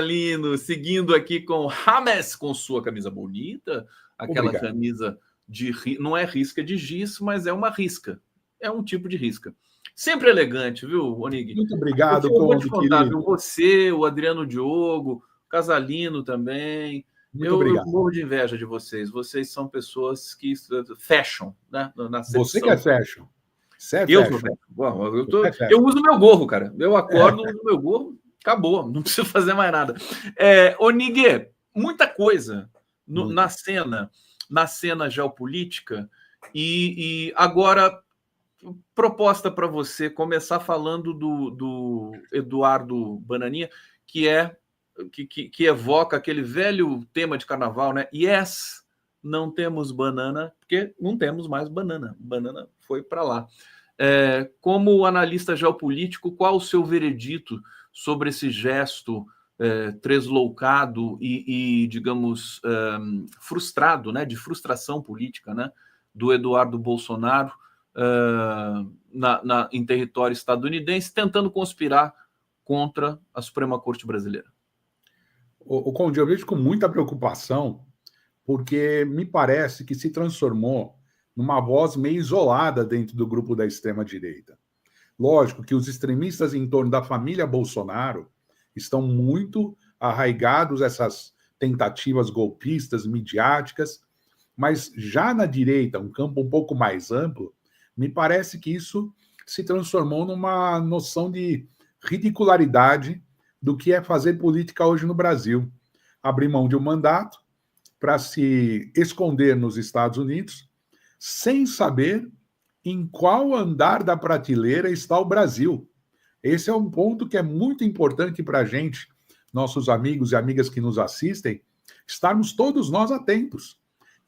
Lino, seguindo aqui com James, com sua camisa bonita, aquela Obrigado. camisa não é risca de giz, mas é uma risca. É um tipo de risca. Sempre elegante, viu, Onig? Muito obrigado, eu vou te Conde, contar, querido. viu? Você, o Adriano Diogo, o Casalino também. Muito Eu obrigado. morro de inveja de vocês. Vocês são pessoas que fashion, né? Na Você que é fashion. Você é fashion. Sou fashion. Bom, eu uso meu gorro, cara. Eu acordo, uso meu gorro, acabou. Não preciso fazer mais nada. Onig, muita coisa na cena geopolítica. E agora, proposta para você começar falando do Eduardo Bananinha, que evoca aquele velho tema de carnaval, né? Yes, não temos banana, porque não temos mais banana. Banana foi para lá. Como analista geopolítico, qual o seu veredito sobre esse gesto tresloucado e digamos, frustrado, né? De frustração política, né? Do Eduardo Bolsonaro em território estadunidense, tentando conspirar contra a Suprema Corte brasileira? O Conde, eu vejo com muita preocupação, porque me parece que se transformou numa voz meio isolada dentro do grupo da extrema-direita. Lógico que os extremistas em torno da família Bolsonaro estão muito arraigados a essas tentativas golpistas, midiáticas, mas já na direita, um campo um pouco mais amplo, me parece que isso se transformou numa noção de ridicularidade do que é fazer política hoje no Brasil. Abrir mão de um mandato para se esconder nos Estados Unidos, sem saber em qual andar da prateleira está o Brasil. Esse é um ponto que é muito importante para a gente, nossos amigos e amigas que nos assistem, estarmos todos nós atentos.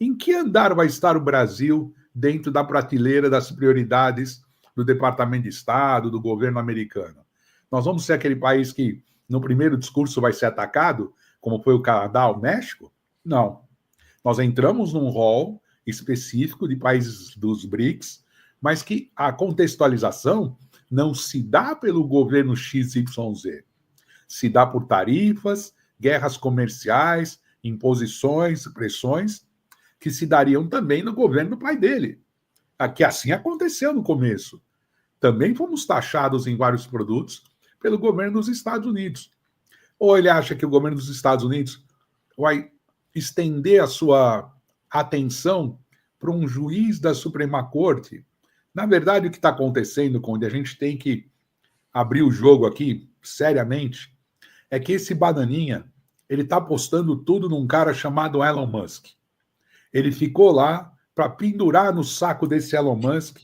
Em que andar vai estar o Brasil dentro da prateleira das prioridades do Departamento de Estado, do governo americano? Nós vamos ser aquele país que, no primeiro discurso, vai ser atacado, como foi o Canadá, o México? Não. Nós entramos num rol específico de países dos BRICS, mas que a contextualização não se dá pelo governo XYZ. Se dá por tarifas, guerras comerciais, imposições, pressões, que se dariam também no governo do pai dele. Que assim aconteceu no começo. Também fomos taxados em vários produtos pelo governo dos Estados Unidos. Ou ele acha que o governo dos Estados Unidos vai estender a sua atenção para um juiz da Suprema Corte? Na verdade, o que está acontecendo, Conde, a gente tem que abrir o jogo aqui, seriamente, é que esse bananinha, ele está apostando tudo num cara chamado Elon Musk. Ele ficou lá para pendurar no saco desse Elon Musk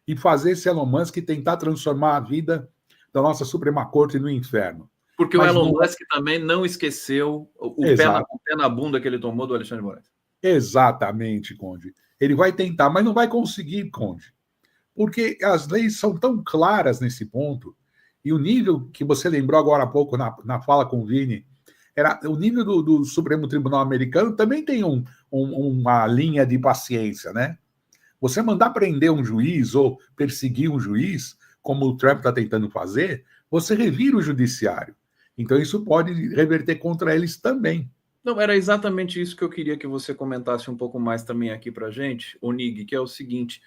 e fazer esse Elon Musk tentar transformar a vida da nossa Suprema Corte no inferno. Porque mas o Elon Musk também não esqueceu o pé na bunda que ele tomou do Alexandre de Moraes. Exatamente, Conde. Ele vai tentar, mas não vai conseguir, Conde. Porque as leis são tão claras nesse ponto, e o nível que você lembrou agora há pouco na fala com o Vini, era o nível do Supremo Tribunal Americano também tem uma linha de paciência, né? Você mandar prender um juiz ou perseguir um juiz, como o Trump está tentando fazer, você revira o judiciário. Então isso pode reverter contra eles também. Não, era exatamente isso que eu queria que você comentasse um pouco mais também aqui para a gente, Onig, que é o seguinte,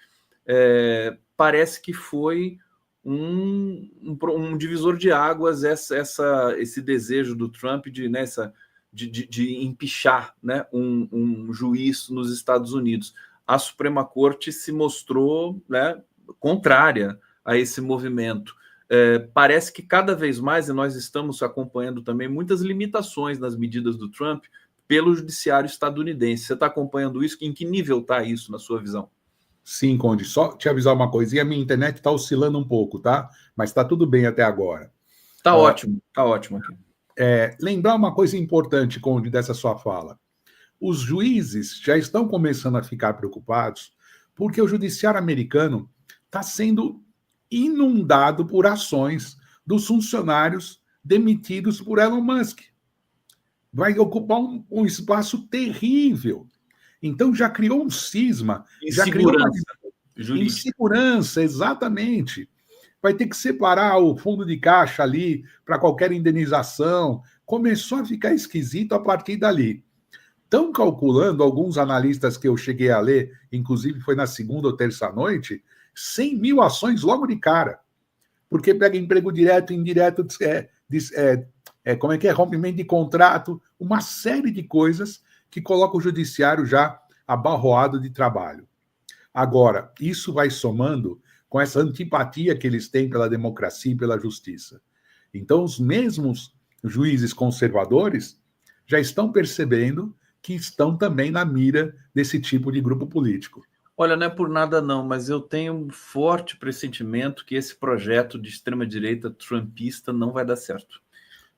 parece que foi um divisor de águas esse desejo do Trump de empichar, né, um juiz nos Estados Unidos. A Suprema Corte se mostrou, né, contrária a esse movimento. Parece que cada vez mais, e nós estamos acompanhando também muitas limitações nas medidas do Trump pelo judiciário estadunidense. Você está acompanhando isso? Em que nível está isso na sua visão? Sim, Conde. Só te avisar uma coisinha, a minha internet está oscilando um pouco, tá? Mas está tudo bem até agora. Está ótimo, está ótimo aqui. Lembrar uma coisa importante, Conde, dessa sua fala. Os juízes já estão começando a ficar preocupados porque o judiciário americano está sendo inundado por ações dos funcionários demitidos por Elon Musk. Vai ocupar um espaço terrível. Então já criou um cisma. Já criou uma insegurança, exatamente. Vai ter que separar o fundo de caixa ali para qualquer indenização, começou a ficar esquisito a partir dali. Estão calculando, alguns analistas que eu cheguei a ler, inclusive foi na segunda ou terça-noite, 100 mil ações logo de cara. Porque pega emprego direto, indireto, como é que é? Rompimento de contrato, uma série de coisas que coloca o judiciário já abarroado de trabalho. Agora, isso vai somando com essa antipatia que eles têm pela democracia e pela justiça. Então, os mesmos juízes conservadores já estão percebendo que estão também na mira desse tipo de grupo político. Olha, não é por nada não, mas eu tenho um forte pressentimento que esse projeto de extrema-direita trumpista não vai dar certo.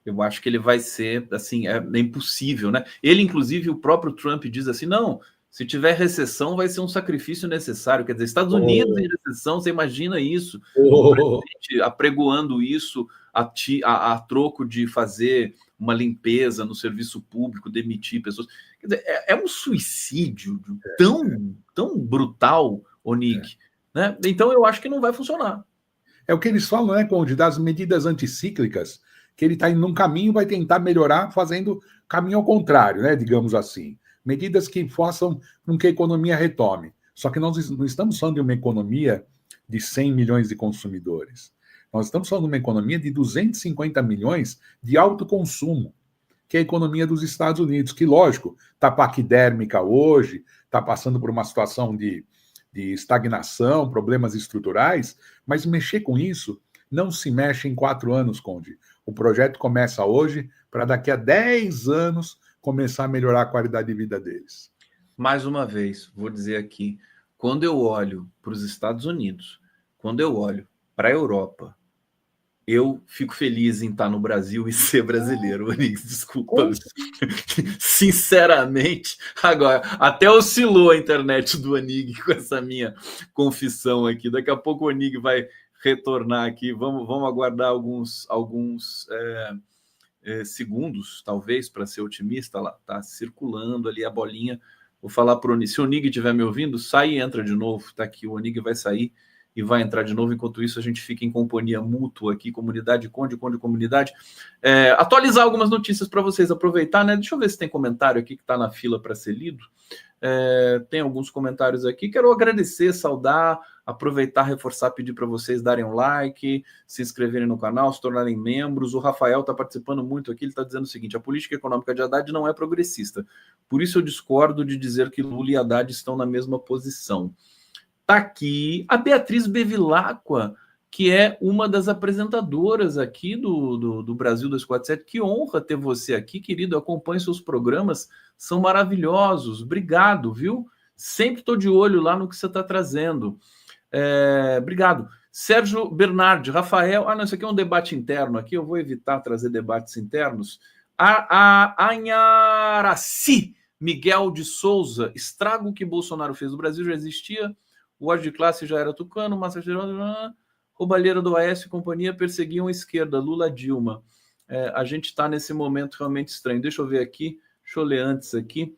Eu acho que ele vai ser, assim, é impossível, né? Ele, inclusive, o próprio Trump diz assim, não, se tiver recessão vai ser um sacrifício necessário. Quer dizer, Estados Unidos em recessão, você imagina isso? O presidente apregoando isso a troco de fazer uma limpeza no serviço público, demitir pessoas. Quer dizer, é um suicídio tão brutal, Onig, né? Então eu acho que não vai funcionar. É o que eles falam, né, Conde, das medidas anticíclicas, que ele está indo num caminho e vai tentar melhorar fazendo caminho ao contrário, né, digamos assim. Medidas que façam com que a economia retome. Só que nós não estamos falando de uma economia de 100 milhões de consumidores. Nós estamos falando de uma economia de 250 milhões de alto consumo, que é a economia dos Estados Unidos, que, lógico, está paquidérmica hoje, está passando por uma situação de estagnação, problemas estruturais, mas mexer com isso não se mexe em 4 anos, Conde. O projeto começa hoje para daqui a 10 anos começar a melhorar a qualidade de vida deles. Mais uma vez, vou dizer aqui, quando eu olho para os Estados Unidos, quando eu olho para a Europa, eu fico feliz em estar no Brasil e ser brasileiro, Onix, desculpa. Sinceramente, agora, até oscilou a internet do Onig com essa minha confissão aqui. Daqui a pouco o Onig vai retornar aqui. Vamos aguardar alguns segundos, talvez, para ser otimista. Lá está circulando ali a bolinha. Vou falar para o Onig. Se o Onig estiver me ouvindo, sai e entra de novo. Está aqui, o Onig vai sair e vai entrar de novo. Enquanto isso, a gente fica em companhia mútua aqui, comunidade Conde Comunidade. Atualizar algumas notícias para vocês, aproveitar, né? Deixa eu ver se tem comentário aqui que está na fila para ser lido. Tem alguns comentários aqui. Quero agradecer, saudar, aproveitar, reforçar, pedir para vocês darem um like, se inscreverem no canal, se tornarem membros. O Rafael está participando muito aqui, ele está dizendo o seguinte: a política econômica de Haddad não é progressista. Por isso eu discordo de dizer que Lula e Haddad estão na mesma posição. Está aqui a Beatriz Bevilacqua, que é uma das apresentadoras aqui do Brasil 247. Que honra ter você aqui, querido. Acompanhe seus programas, são maravilhosos. Obrigado, viu? Sempre estou de olho lá no que você está trazendo. Obrigado. Sérgio Bernardi, Rafael... não, isso aqui é um debate interno aqui, eu vou evitar trazer debates internos. Anharaci, Miguel de Souza, estrago que Bolsonaro fez no Brasil já existia... O ódio de classe já era tucano, roubalheira do Aécio e companhia perseguiam a esquerda, Lula, Dilma. A gente está nesse momento realmente estranho. Deixa eu ver aqui, deixa eu ler antes aqui.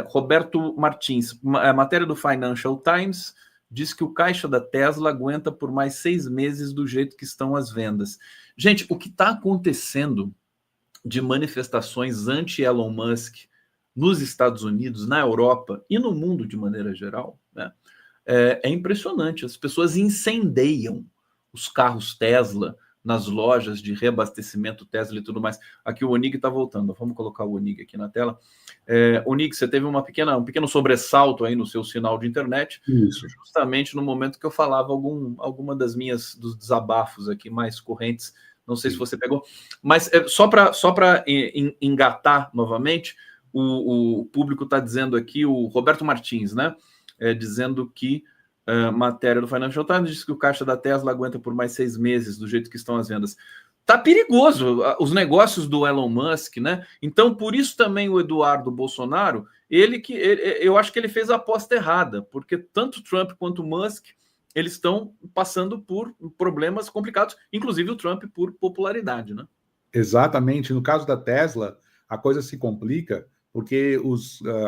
Roberto Martins, matéria do Financial Times, diz que o caixa da Tesla aguenta por mais 6 meses do jeito que estão as vendas. Gente, o que está acontecendo de manifestações anti-Elon Musk nos Estados Unidos, na Europa e no mundo de maneira geral, né? É impressionante. As pessoas incendeiam os carros Tesla nas lojas de reabastecimento Tesla e tudo mais. Aqui o Onig está voltando. Vamos colocar o Onig aqui na tela. Onig, você teve um pequeno sobressalto aí no seu sinal de internet. Isso. Justamente no momento que eu falava alguma dos desabafos aqui mais correntes. Não sei se você pegou. Mas só para engatar novamente, o público está dizendo aqui, o Roberto Martins, né? Dizendo que matéria do Financial Times diz que o caixa da Tesla aguenta por mais 6 meses, do jeito que estão as vendas. Tá perigoso os negócios do Elon Musk, né? Então, por isso também o Eduardo Bolsonaro, eu acho que ele fez a aposta errada, porque tanto Trump quanto Musk, eles estão passando por problemas complicados, inclusive o Trump por popularidade, né? Exatamente. No caso da Tesla, a coisa se complica porque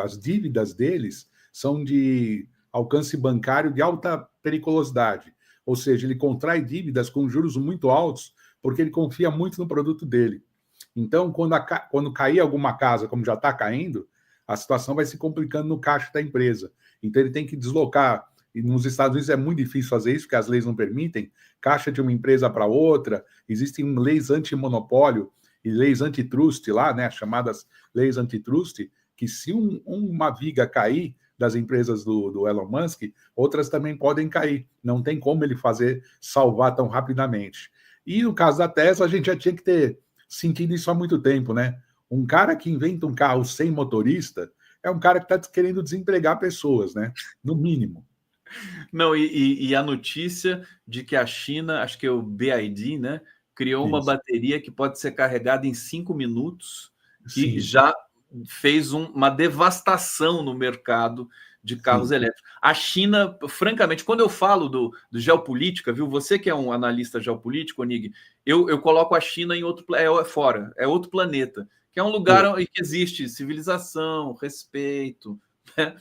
as dívidas deles são de alcance bancário de alta periculosidade. Ou seja, ele contrai dívidas com juros muito altos porque ele confia muito no produto dele. Então, quando cair alguma casa, como já está caindo, a situação vai se complicando no caixa da empresa. Então, ele tem que deslocar. E nos Estados Unidos é muito difícil fazer isso, porque as leis não permitem. Caixa de uma empresa para outra. Existem leis anti-monopólio e leis antitrust lá, né, chamadas leis antitrust, que se uma viga cair das empresas do Elon Musk, outras também podem cair. Não tem como ele salvar tão rapidamente. E no caso da Tesla, a gente já tinha que ter sentido isso há muito tempo, né? Um cara que inventa um carro sem motorista é um cara que está querendo desempregar pessoas, né? No mínimo. Não, e a notícia de que a China, acho que é o BYD, né? Criou uma bateria que pode ser carregada em 5 minutos, que Sim. já fez uma devastação no mercado de carros elétricos. A China, francamente, quando eu falo do geopolítica, viu? Você que é um analista geopolítico, Onig, eu coloco a China em outro fora, é outro planeta, que é um lugar em que existe civilização, respeito, né?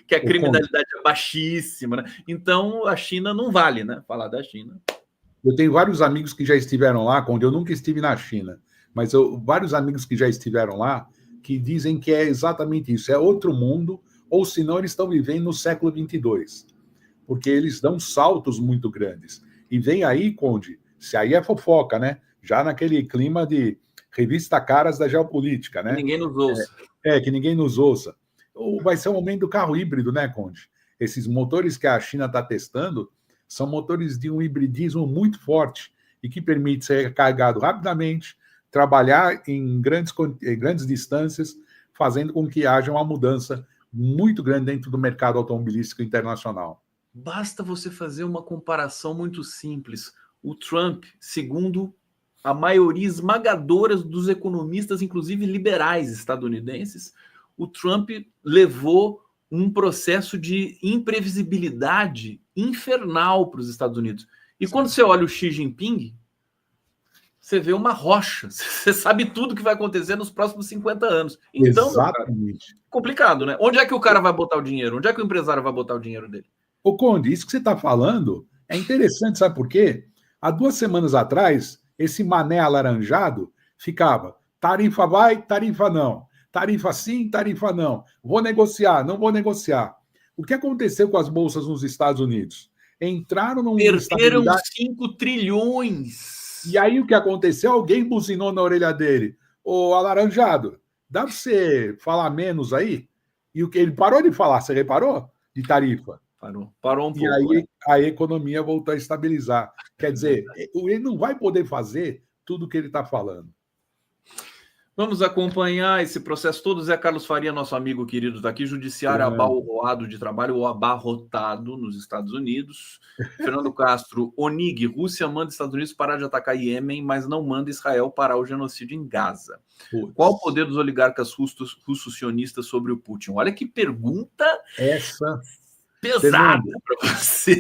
Que a criminalidade é baixíssima, né? Então a China não vale, né? Falar da China. Eu tenho vários amigos que já estiveram lá, onde eu nunca estive na China, mas vários amigos que já estiveram lá que dizem que é exatamente isso, é outro mundo, ou senão eles estão vivendo no século 22, porque eles dão saltos muito grandes. E vem aí, Conde, se aí é fofoca, né? Já naquele clima de revista Caras da geopolítica, né? Que ninguém nos ouça. Que ninguém nos ouça. Vai ser o momento do carro híbrido, né, Conde? Esses motores que a China está testando são motores de um hibridismo muito forte e que permite ser carregado rapidamente, trabalhar em grandes distâncias, fazendo com que haja uma mudança muito grande dentro do mercado automobilístico internacional. Basta você fazer uma comparação muito simples. O Trump, segundo a maioria esmagadora dos economistas, inclusive liberais estadunidenses, o Trump levou um processo de imprevisibilidade infernal para os Estados Unidos. E quando você olha o Xi Jinping, você vê uma rocha. Você sabe tudo que vai acontecer nos próximos 50 anos. Então, exatamente. Cara, complicado, né? Onde é que o cara vai botar o dinheiro? Onde é que o empresário vai botar o dinheiro dele? Ô, Conde, isso que você está falando é interessante, sabe por quê? Há 2 semanas atrás, esse mané alaranjado ficava tarifa vai, tarifa não. Tarifa sim, tarifa não. Vou negociar, não vou negociar. O que aconteceu com as bolsas nos Estados Unidos? Entraram num... Perderam 5 trilhões. E aí o que aconteceu? Alguém buzinou na orelha dele. Ô, alaranjado, dá para você falar menos aí? E o que ele parou de falar, você reparou? De tarifa. Parou um pouco. E aí a economia voltou a estabilizar. Quer dizer, ele não vai poder fazer tudo o que ele está falando. Vamos acompanhar esse processo todo. Zé Carlos Faria, nosso amigo querido, está aqui. Judiciário abarrotado de trabalho, ou abarrotado nos Estados Unidos. Fernando Castro, Onig, Rússia manda Estados Unidos parar de atacar Iêmen, mas não manda Israel parar o genocídio em Gaza. Qual o poder dos oligarcas russos sionistas sobre o Putin? Olha que pergunta pesada para você.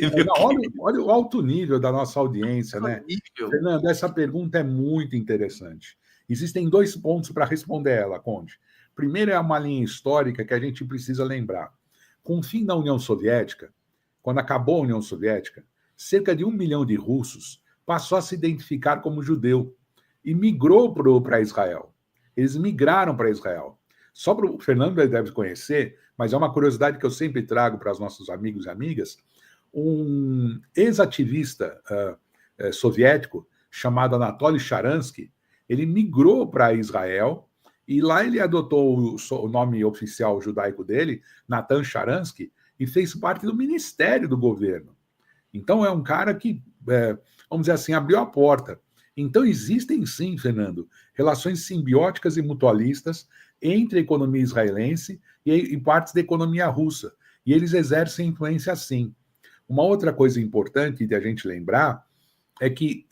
Olha o alto nível da nossa audiência, né? Fernando, essa pergunta é muito interessante. Existem 2 pontos para responder ela, Conde. Primeiro é uma linha histórica que a gente precisa lembrar. Com o fim da União Soviética, quando acabou a União Soviética, cerca de 1 milhão de russos passou a se identificar como judeu e migrou para Israel. Eles migraram para Israel. Só para o Fernando deve conhecer, mas é uma curiosidade que eu sempre trago para os nossos amigos e amigas, um ex-ativista soviético chamado Anatoly Sharansky, ele migrou para Israel e lá ele adotou o nome oficial judaico dele, Natan Sharansky, e fez parte do ministério do governo. Então é um cara que, vamos dizer assim, abriu a porta. Então existem sim, Fernando, relações simbióticas e mutualistas entre a economia israelense e partes da economia russa. E eles exercem influência sim. Uma outra coisa importante de a gente lembrar é que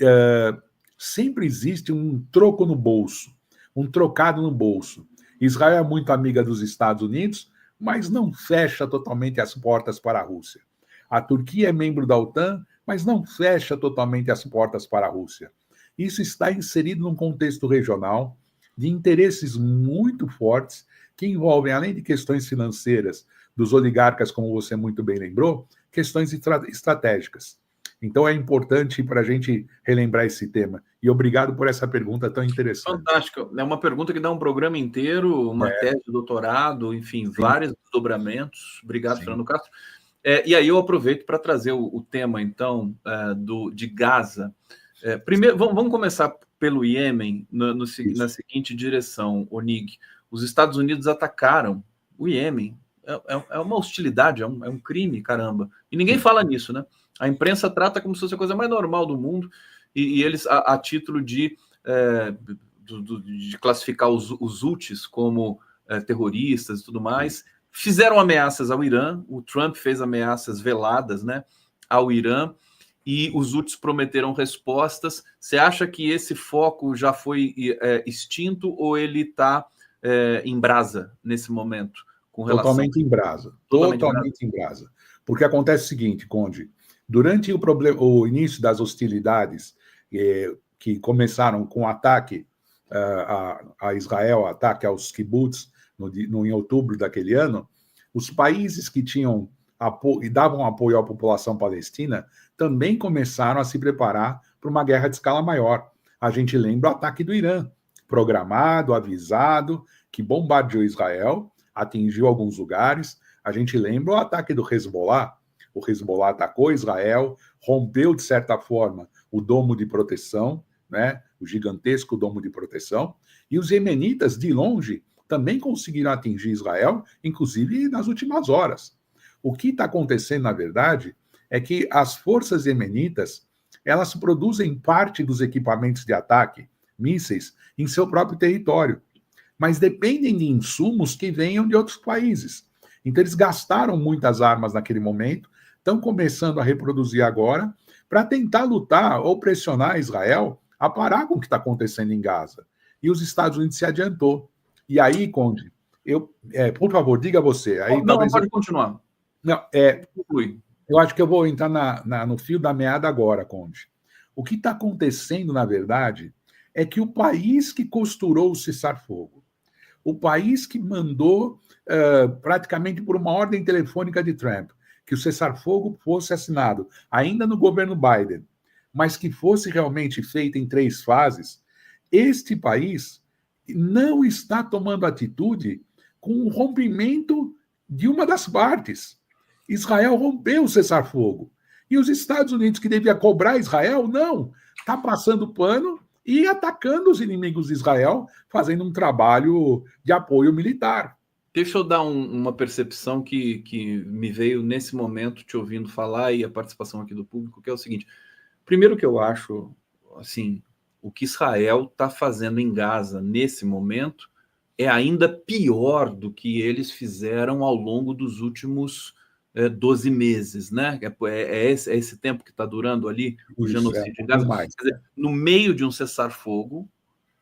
sempre existe um troco no bolso, um trocado no bolso. Israel é muito amiga dos Estados Unidos, mas não fecha totalmente as portas para a Rússia. A Turquia é membro da OTAN, mas não fecha totalmente as portas para a Rússia. Isso está inserido num contexto regional de interesses muito fortes que envolvem, além de questões financeiras dos oligarcas, como você muito bem lembrou, questões estratégicas. Então é importante para a gente relembrar esse tema. E obrigado por essa pergunta tão interessante. Fantástico. É uma pergunta que dá um programa inteiro, uma tese de doutorado, enfim, sim, vários desdobramentos. Obrigado, sim, Fernando Castro. E aí eu aproveito para trazer o tema, então, de Gaza. Primeiro, vamos começar pelo Iêmen, na seguinte direção, Onig. Os Estados Unidos atacaram o Iêmen. É uma hostilidade, é um crime, caramba. E ninguém fala nisso, né? A imprensa trata como se fosse a coisa mais normal do mundo, e eles, a título de classificar os Houthis como terroristas e tudo mais, fizeram ameaças ao Irã. O Trump fez ameaças veladas, né, ao Irã, e os Houthis prometeram respostas. Você acha que esse foco já foi extinto ou ele está em brasa nesse momento? Com relação... Totalmente em brasa. Totalmente em brasa. Porque acontece o seguinte, Conde, durante o início das hostilidades que começaram com o ataque a Israel, ataque aos kibbutz em outubro daquele ano, os países que tinham e davam apoio à população palestina também começaram a se preparar para uma guerra de escala maior. A gente lembra o ataque do Irã, programado, avisado, que bombardeou Israel, atingiu alguns lugares. A gente lembra o ataque do Hezbollah. O Hezbollah atacou Israel, rompeu, de certa forma, o domo de proteção, né? O gigantesco domo de proteção. E os iemenitas, de longe, também conseguiram atingir Israel, inclusive nas últimas horas. O que está acontecendo, na verdade, é que as forças iemenitas, elas produzem parte dos equipamentos de ataque, mísseis, em seu próprio território, mas dependem de insumos que venham de outros países. Então, eles gastaram muitas armas naquele momento, estão começando a reproduzir agora, para tentar lutar ou pressionar Israel a parar com o que está acontecendo em Gaza. E os Estados Unidos se adiantou. E aí, Conde, por favor, diga você. Aí, não, pode continuar. Não, eu acho que eu vou entrar no fio da meada agora, Conde. O que está acontecendo, na verdade, é que o país que costurou o cessar-fogo, o país que mandou, praticamente por uma ordem telefônica de Trump, que o cessar-fogo fosse assinado, ainda no governo Biden, mas que fosse realmente feito em 3 fases, este país não está tomando atitude com o rompimento de uma das partes. Israel rompeu o cessar-fogo. E os Estados Unidos, que devia cobrar Israel, não. Está passando pano e atacando os inimigos de Israel, fazendo um trabalho de apoio militar. Deixa eu dar uma percepção que me veio nesse momento, te ouvindo falar, e a participação aqui do público, que é o seguinte. Primeiro que eu acho, assim, o que Israel está fazendo em Gaza nesse momento é ainda pior do que eles fizeram ao longo dos últimos 12 meses, né? É esse tempo que está durando ali o genocídio em Gaza. Quer dizer, no meio de um cessar-fogo,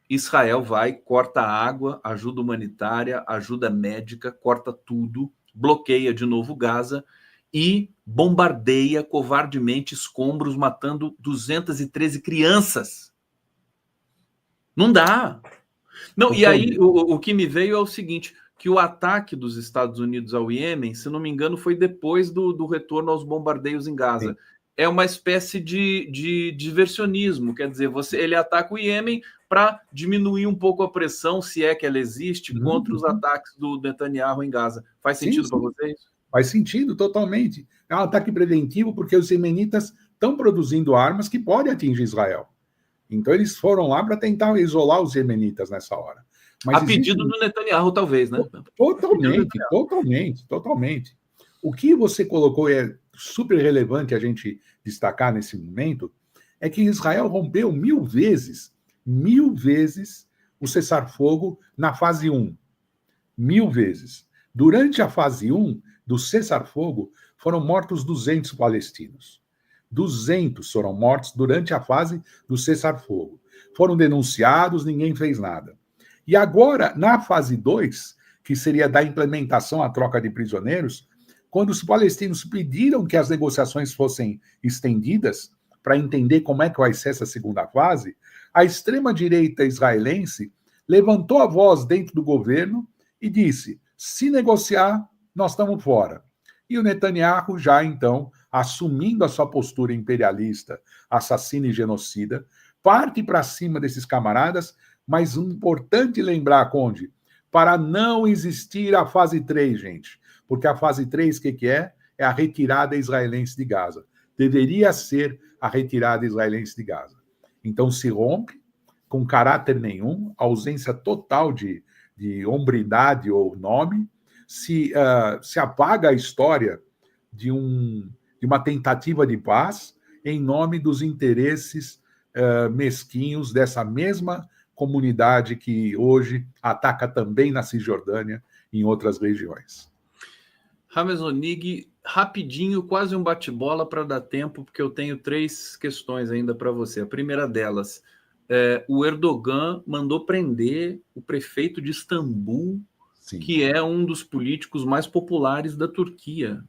Israel vai, corta a água, ajuda humanitária, ajuda médica, corta tudo, bloqueia de novo Gaza e bombardeia covardemente escombros, matando 213 crianças. Não dá. Não, e aí o que me veio é o seguinte, que o ataque dos Estados Unidos ao Iêmen, se não me engano, foi depois do retorno aos bombardeios em Gaza. Sim. É uma espécie de diversionismo, quer dizer, ele ataca o Iêmen para diminuir um pouco a pressão, se é que ela existe, contra os ataques do Netanyahu em Gaza. Faz sentido para vocês? Faz sentido, totalmente. É um ataque preventivo porque os iemenitas estão produzindo armas que podem atingir Israel. Então eles foram lá para tentar isolar os iemenitas nessa hora. Mas a pedido do Netanyahu, talvez, né? Totalmente. O que você colocou é super relevante a gente destacar nesse momento, é que Israel rompeu 1000 vezes o cessar-fogo na fase 1. 1000 vezes. Durante a fase 1 do cessar-fogo, foram mortos 200 palestinos. 200 foram mortos durante a fase do cessar-fogo. Foram denunciados, ninguém fez nada. E agora, na fase 2, que seria da implementação à troca de prisioneiros, quando os palestinos pediram que as negociações fossem estendidas, para entender como é que vai ser essa segunda fase, a extrema-direita israelense levantou a voz dentro do governo e disse, se negociar, nós estamos fora. E o Netanyahu já, então, assumindo a sua postura imperialista, assassina e genocida, parte para cima desses camaradas, mas importante lembrar, Conde, para não existir a fase 3, gente, porque a fase 3, o que é? É a retirada israelense de Gaza. Deveria ser a retirada israelense de Gaza. Então se rompe, com caráter nenhum, ausência total de hombridade ou nome, se apaga a história de uma tentativa de paz em nome dos interesses mesquinhos dessa mesma comunidade que hoje ataca também na Cisjordânia e em outras regiões. Rames Onig, rapidinho, quase um bate-bola para dar tempo, porque eu tenho 3 questões ainda para você. A primeira delas, o Erdogan mandou prender o prefeito de Istambul, sim, que é um dos políticos mais populares da Turquia.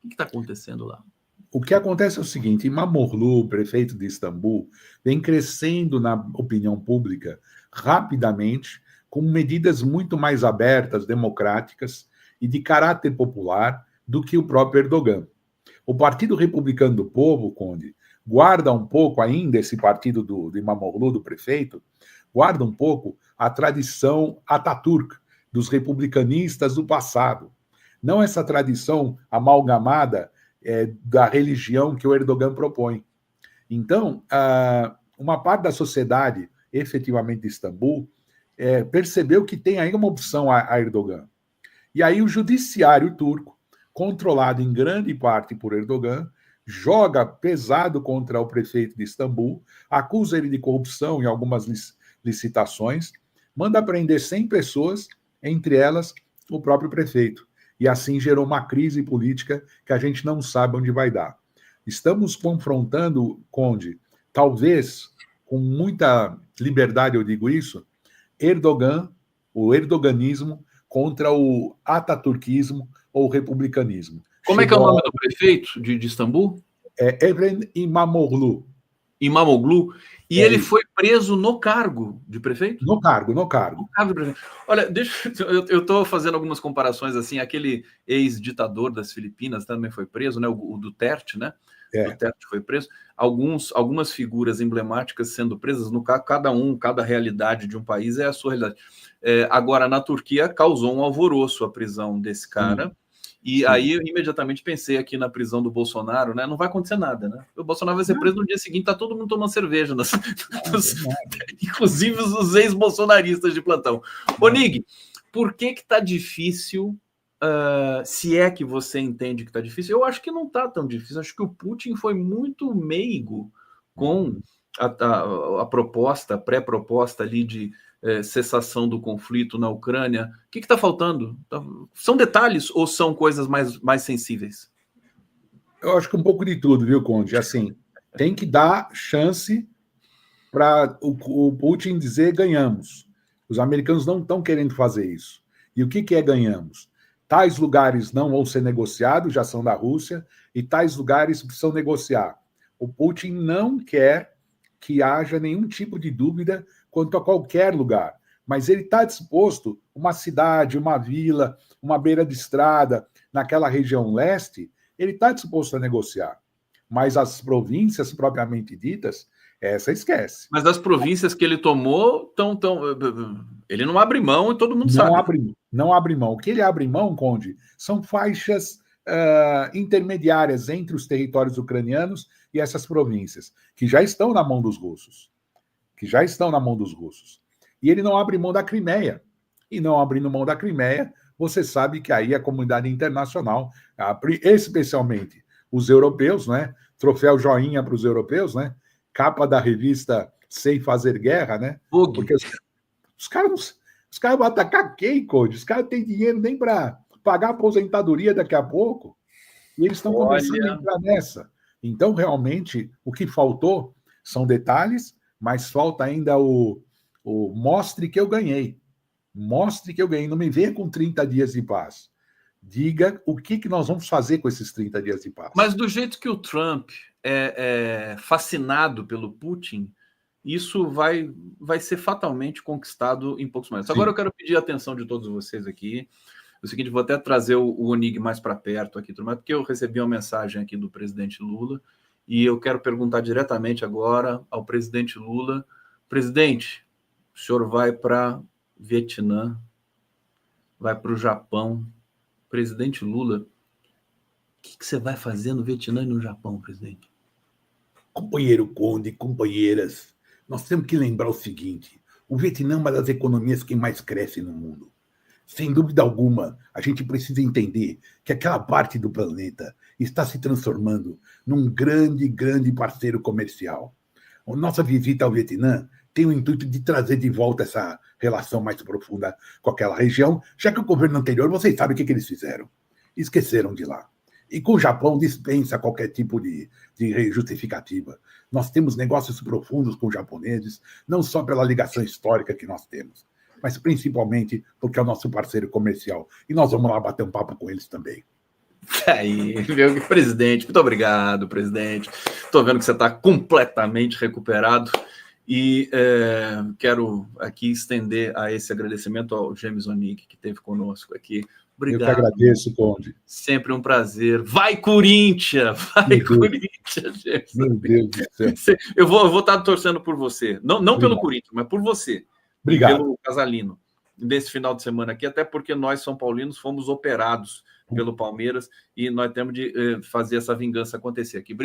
O que está acontecendo lá? O que acontece é o seguinte: Imamoglu, prefeito de Istambul, vem crescendo na opinião pública rapidamente, com medidas muito mais abertas, democráticas e de caráter popular do que o próprio Erdogan. O Partido Republicano do Povo, Conde, guarda um pouco ainda, esse partido do Imamoglu, do prefeito, guarda um pouco a tradição Atatürk, dos republicanistas do passado. Não essa tradição amalgamada da religião que o Erdogan propõe. Então, uma parte da sociedade, efetivamente de Istambul, percebeu que tem aí uma opção a Erdogan. E aí o judiciário turco, controlado em grande parte por Erdogan, joga pesado contra o prefeito de Istambul, acusa ele de corrupção em algumas licitações, manda prender 100 pessoas, entre elas o próprio prefeito. E assim gerou uma crise política que a gente não sabe onde vai dar. Estamos confrontando, Conde, talvez com muita liberdade eu digo isso, Erdogan, o erdoganismo, contra o ataturquismo ou o republicanismo. Como é que é o nome do prefeito de Istambul? Evren Imamoglu. Imamoglu. E ele foi preso no cargo de prefeito? No cargo. No cargo de prefeito. Olha, eu estou fazendo algumas comparações assim. Aquele ex-ditador das Filipinas também foi preso, né? O Duterte, né? Duterte foi preso. Algumas figuras emblemáticas sendo presas, no caso, cada realidade de um país é a sua realidade. Agora, na Turquia, causou um alvoroço a prisão desse cara. E aí eu imediatamente pensei aqui na prisão do Bolsonaro, né? Não vai acontecer nada, né? O Bolsonaro vai ser preso no dia seguinte, tá todo mundo tomando cerveja, inclusive os ex-bolsonaristas de plantão. Onig, por que tá difícil? Se é que você entende que tá difícil, eu acho que não tá tão difícil. Acho que o Putin foi muito meigo com a proposta, a pré-proposta ali de cessação do conflito na Ucrânia. O que está faltando? São detalhes ou são coisas mais sensíveis? Eu acho que um pouco de tudo, viu, Conde? Assim, tem que dar chance para o Putin dizer ganhamos. Os americanos não estão querendo fazer isso. E o que é ganhamos? Tais lugares não vão ser negociados, já são da Rússia, e tais lugares precisam negociar. O Putin não quer que haja nenhum tipo de dúvida quanto a qualquer lugar. Mas ele está disposto, uma cidade, uma vila, uma beira de estrada, naquela região leste, ele está disposto a negociar. Mas as províncias propriamente ditas, essa esquece. Mas as províncias que ele tomou, ele não abre mão e todo mundo sabe. Não abre mão. O que ele abre mão, Conde, são faixas intermediárias entre os territórios ucranianos e essas províncias, que já estão na mão dos russos. E ele não abre mão da Crimeia. E não abrindo mão da Crimeia, você sabe que aí a comunidade internacional, especialmente os europeus, né? Troféu joinha para os europeus, né? Capa da revista Sem Fazer Guerra, né? Porque os caras vão atacar quem, Code? Os caras não têm dinheiro nem para pagar a aposentadoria daqui a pouco. E eles estão começando a entrar nessa. Então, realmente, o que faltou são detalhes, mas falta ainda o mostre que eu ganhei. Mostre que eu ganhei. Não me venha com 30 dias de paz. Diga o que nós vamos fazer com esses 30 dias de paz. Mas do jeito que o Trump é fascinado pelo Putin, isso vai ser fatalmente conquistado em poucos momentos. Agora eu quero pedir a atenção de todos vocês aqui. o seguinte, vou até trazer o Onig mais para perto aqui, porque eu recebi uma mensagem aqui do presidente Lula e eu quero perguntar diretamente agora ao presidente Lula. Presidente, o senhor vai para Vietnã, vai para o Japão. Presidente Lula, o que você vai fazer no Vietnã e no Japão, presidente? Companheiro Conde, companheiras, nós temos que lembrar o seguinte: o Vietnã é uma das economias que mais cresce no mundo. Sem dúvida alguma, a gente precisa entender que aquela parte do planeta está se transformando num grande, grande parceiro comercial. A nossa visita ao Vietnã tem o intuito de trazer de volta essa relação mais profunda com aquela região, já que o governo anterior, vocês sabem o que eles fizeram. Esqueceram de lá. E com o Japão dispensa qualquer tipo de justificativa. Nós temos negócios profundos com os japoneses, não só pela ligação histórica que nós temos, mas principalmente porque é o nosso parceiro comercial. E nós vamos lá bater um papo com eles também. Aí, meu presidente, muito obrigado, presidente. Estou vendo que você está completamente recuperado e quero aqui estender a esse agradecimento ao James Onig, que esteve conosco aqui. Obrigado. Eu que agradeço, Conde. Sempre um prazer. Vai, Corinthians! Vai, Corinthians, James. Meu Deus do céu. Eu vou estar torcendo por você. Não pelo Corinthians, mas por você. Obrigado. Pelo Casalino. Nesse final de semana aqui, até porque nós, São Paulinos, fomos operados pelo Palmeiras e nós temos de fazer essa vingança acontecer aqui.